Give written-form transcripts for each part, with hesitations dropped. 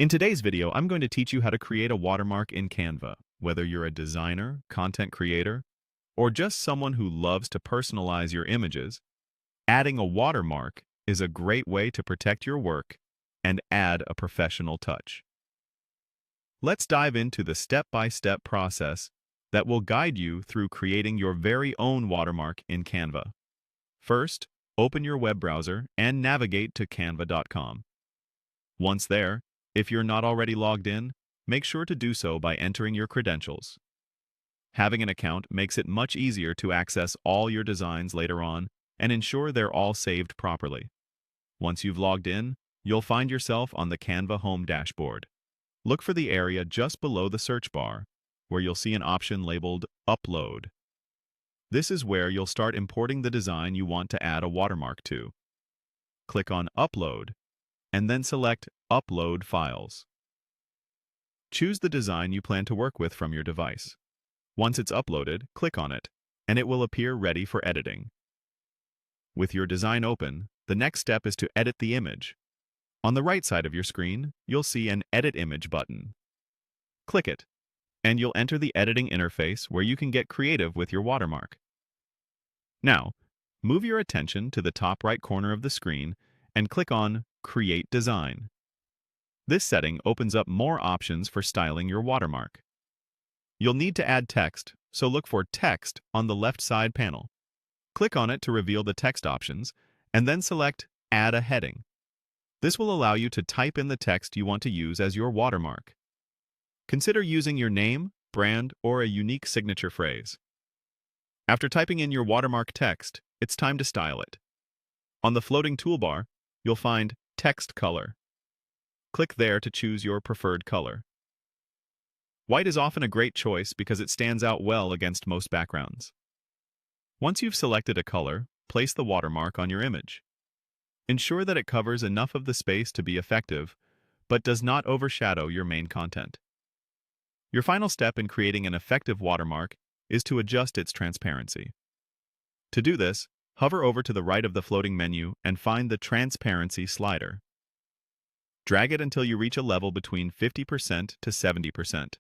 In today's video, I'm going to teach you how to create a watermark in Canva. Whether you're a designer, content creator, or just someone who loves to personalize your images, adding a watermark is a great way to protect your work and add a professional touch. Let's dive into the step-by-step process that will guide you through creating your very own watermark in Canva. First, open your web browser and navigate to canva.com. Once there, if you're not already logged in, make sure to do so by entering your credentials. Having an account makes it much easier to access all your designs later on and ensure they're all saved properly. Once you've logged in, you'll find yourself on the Canva home dashboard. Look for the area just below the search bar, where you'll see an option labeled Upload. This is where you'll start importing the design you want to add a watermark to. Click on Upload, and then select Upload Files. Choose the design you plan to work with from your device. Once it's uploaded, click on it, and it will appear ready for editing. With your design open, the next step is to edit the image. On the right side of your screen, you'll see an Edit Image button. Click it, and you'll enter the editing interface where you can get creative with your watermark. Now, move your attention to the top right corner of the screen and click on Create Design. This setting opens up more options for styling your watermark. You'll need to add text, so look for Text on the left side panel. Click on it to reveal the text options, and then select Add a Heading. This will allow you to type in the text you want to use as your watermark. Consider using your name, brand, or a unique signature phrase. After typing in your watermark text, it's time to style it. On the floating toolbar, you'll find Text Color. Click there to choose your preferred color. White is often a great choice because it stands out well against most backgrounds. Once you've selected a color, place the watermark on your image. Ensure that it covers enough of the space to be effective, but does not overshadow your main content. Your final step in creating an effective watermark is to adjust its transparency. To do this, hover over to the right of the floating menu and find the Transparency slider. Drag it until you reach a level between 50% to 70%.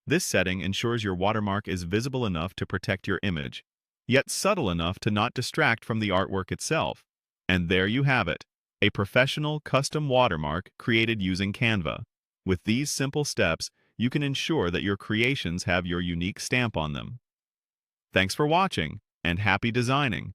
This setting ensures your watermark is visible enough to protect your image, yet subtle enough to not distract from the artwork itself. And there you have it, a professional custom watermark created using Canva. With these simple steps, you can ensure that your creations have your unique stamp on them. Thanks for watching, and happy designing!